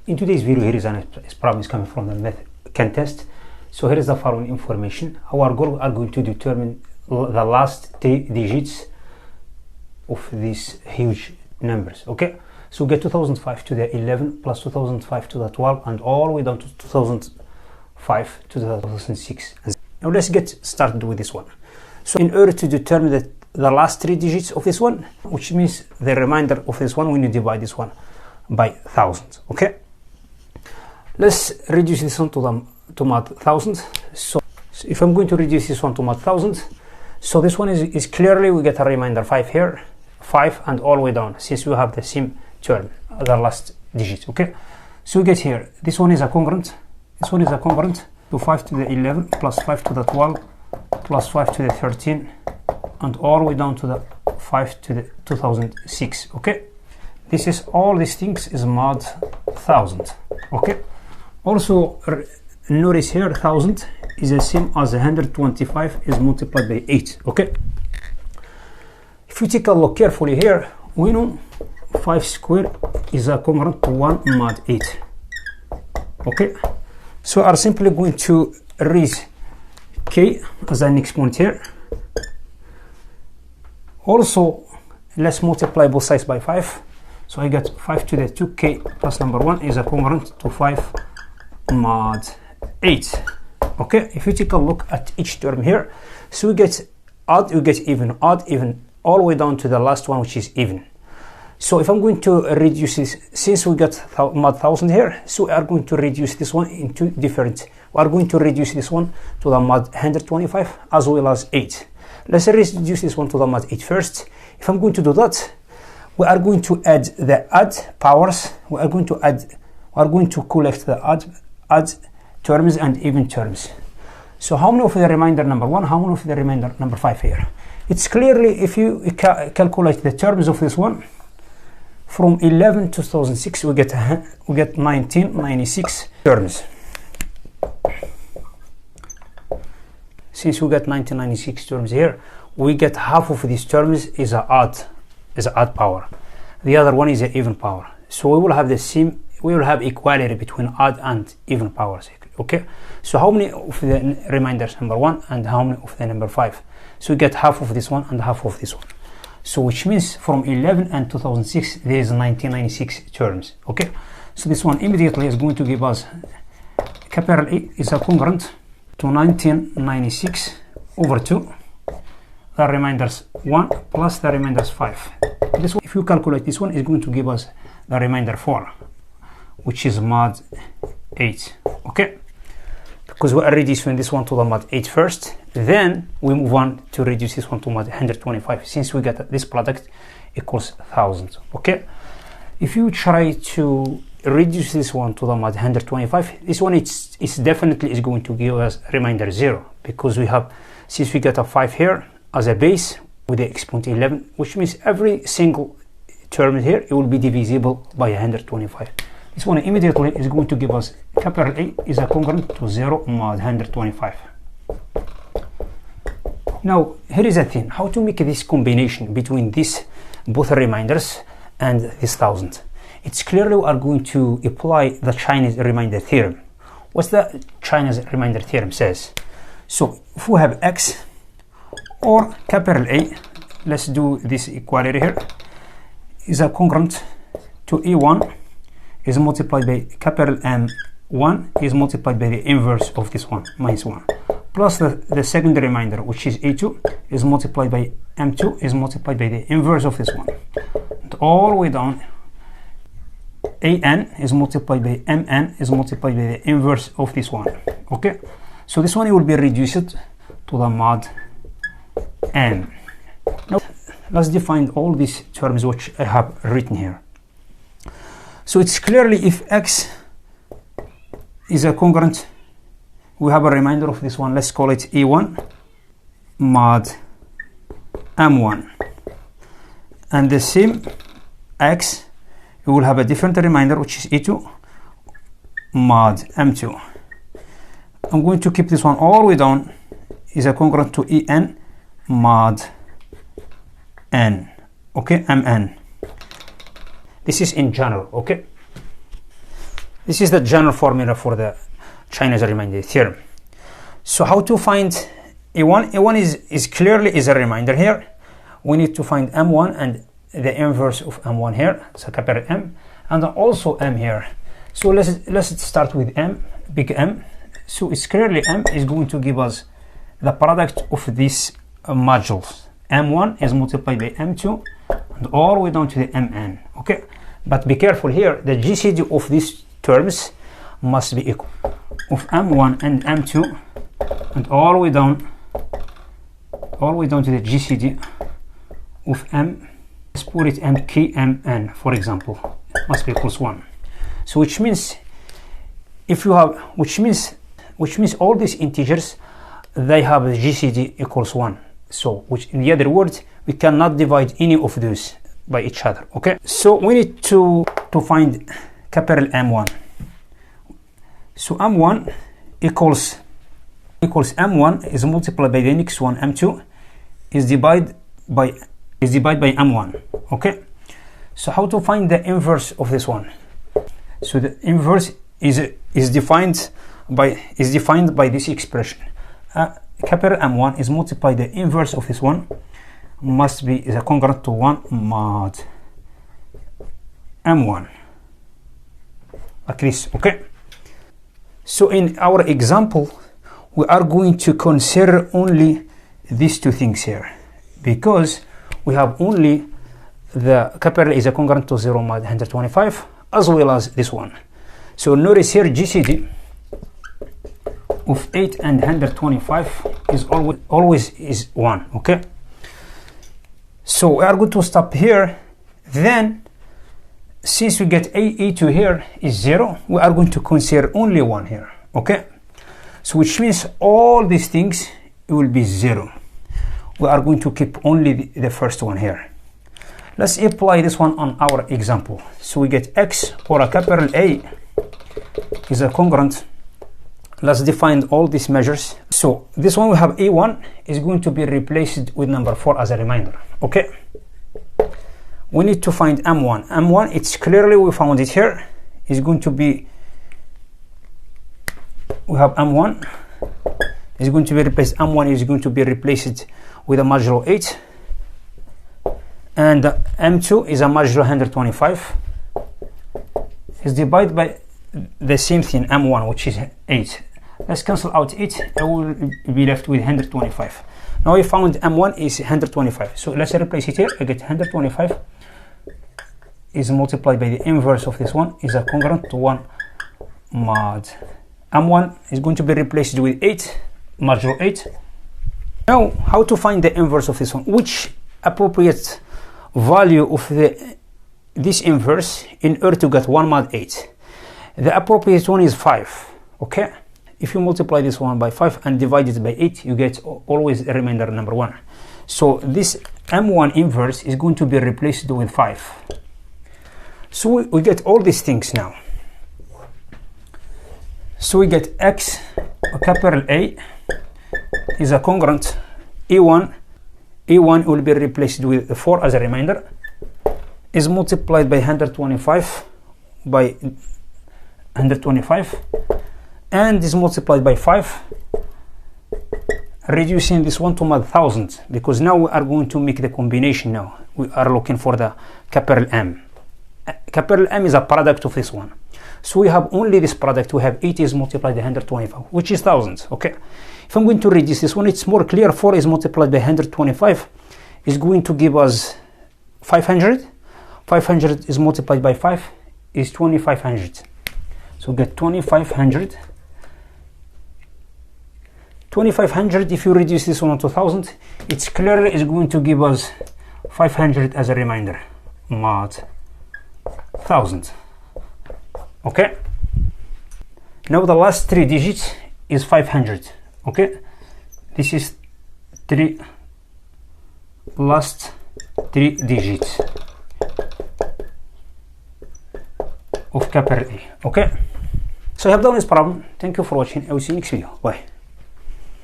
In today's video, here is a problem is coming from the can test. So here is the following information. Our goal are going to determine the last 3 digits of these huge numbers. Okay, so we get 2005 to the 11 plus 2005 to the 12 and all the way down to 2005 to the 2006. Now let's get started with this one. So in order to determine the last 3 digits of this one, which means the remainder of this one, we need to divide this one by 1000. Okay, let's reduce this one to mod 1000. So if I'm going to reduce this one to mod 1000, so this one is clearly we get a remainder 5 here, 5 and all the way down, since we have the same term, the last digit. Okay, so we get here, this one is a congruent, this one is a congruent to 5 to the 11 plus 5 to the 12 plus 5 to the 13 and all the way down to the 5 to the 2006. Okay, this is all these things is mod 1000. Okay, also notice here 1000 is the same as 125 is multiplied by 8. Okay, if you take a look carefully here, we know 5 squared is a congruent to 1 mod 8. Okay, so we are simply going to raise k as an exponent here. Also, let's multiply both sides by 5. So I get 5 to the 2k plus number 1 is a congruent to 5 mod 8. Okay, if you take a look at each term here, so we get odd, we get even, odd, even, all the way down to the last one, which is even. So if I'm going to reduce this, since we got mod 1000 here, so we are going to reduce this one into different. We are going to reduce this one to the mod 125 as well as 8. Let's reduce this one to the mod 8 first. If I'm going to do that, we are going to add the add powers. We are going to collect the add terms and even terms. So how many of the remainder number 1, how many of the remainder number 5 here? It's clearly, if you calculate the terms of this one, from 11 to 2006 we get 1996 terms. Since we get 1996 terms here, we get half of these terms is a odd power, the other one is an even power. So we will have the same, we will have equality between odd and even powers. Okay, so how many of the remainders number 1 and how many of the number 5? So we get half of this one and half of this one. So which means from 11 and 2006 there is 1996 terms. Okay, so this one immediately is going to give us capital A is a congruent to 1996 over 2 the remainders 1 plus the remainders 5. This one, if you calculate this one, is going to give us the remainder 4, which is mod 8. Okay, because we are reducing this one to the mod 8 first, then we move on to reduce this one to mod 125, since we get this product equals 1000. Okay, if you try to reduce this one to the mod 125, this one it's definitely is going to give us remainder 0, because we have, since we get a 5 here as a base with the exponent 11, which means every single term here it will be divisible by 125. This one immediately is going to give us capital A is a congruent to 0 mod 125. Now here is a thing, how to make this combination between these both reminders and this 1000. It's clearly we are going to apply the Chinese remainder theorem. What's the Chinese remainder theorem says? So if we have x or capital A, let's do this equality here, is a congruent to E1 is multiplied by capital M1 is multiplied by the inverse of this one, minus 1, plus the second remainder, which is A2, is multiplied by M2 is multiplied by the inverse of this one, and all the way down AN is multiplied by MN is multiplied by the inverse of this one. Okay, so this one will be reduced to the mod N. Now let's define all these terms which I have written here. So it's clearly if x is a congruent, we have a remainder of this one, let's call it E1 mod M1, and the same x, we will have a different remainder which is E2 mod M2. I'm going to keep this one all the way down, is a congruent to En mod N. Okay, Mn. This is in general. Okay, This is the general formula for the Chinese remainder theorem. So how to find A1? A1 is clearly a remainder here. We need to find M1 and the inverse of M1 here, so capital M, and also M here. So let's start with M, big M. So it's clearly M is going to give us the product of these modules. M1 is multiplied by M2 and all the way down to the Mn. Okay, but be careful here, the GCD of these terms must be equal of M1 and M2 and all the way down to the GCD of M. Let's put it MKMN, for example, must be equals 1. So which means if you have which means all these integers, they have a GCD equals 1. So which in the other words, we cannot divide any of those by each other. Okay, so we need to find capital M1. So M1 equals M1 is multiplied by the next one, M2 is divided by M1. Okay, so how to find the inverse of this one? So the inverse is defined by this expression. Capital M1 is multiplied the inverse of this one must be is congruent to 1 mod M1, like this. Okay, so in our example we are going to consider only these two things here, because we have only the capital is congruent to 0 mod 125 as well as this one. So notice here GCD of 8 and 125 is always is 1. Okay, so we are going to stop here. Then since we get A2 here is 0, we are going to consider only 1 here. Okay, so which means all these things will be 0. We are going to keep only the first one here. Let's apply this one on our example. So we get X, or a capital A is a congruent. Let's define all these measures. So this one we have A1 is going to be replaced with number 4 as a remainder. Okay, we need to find M1. M1, it's clearly we found it here, is going to be, we have M1 is going to be replaced. M1 is going to be replaced with a modulo 8, and M2 is a modulo 125 is divided by the same thing, M1, which is 8. Let's cancel out 8, I will be left with 125. Now we found M1 is 125, so let's replace it here. I get 125 is multiplied by the inverse of this one is a congruent to 1 mod M1 is going to be replaced with 8 modulo 8. Now how to find the inverse of this one? Which appropriate value of this inverse in order to get 1 mod 8? The appropriate one is 5. Okay, if you multiply this one by 5 and divide it by 8, you get always a remainder number 1. So this M1 inverse is going to be replaced with 5. So we get all these things now. So we get X, capital A is a congruent A1. A1 will be replaced with 4 as a remainder, is multiplied by 125 by 125, and is multiplied by 5, reducing this one to mod 1000, because now we are going to make the combination. Now we are looking for the capital M. Capital M is a product of this one, so we have only this product. We have 80 is multiplied by 125, which is 1000. Okay, if I'm going to reduce this one, it's more clear. 4 is multiplied by 125 is going to give us 500. 500 is multiplied by 5 is 2500. So get 2500. 2500, if you reduce this one to 1000, it's clearly is going to give us 500 as a remainder mod 1000. Okay, now the last 3 digits is 500. Okay, this is last 3 digits of capital A. Okay, so I have done this problem. Thank you for watching. I will see you next video. Bye.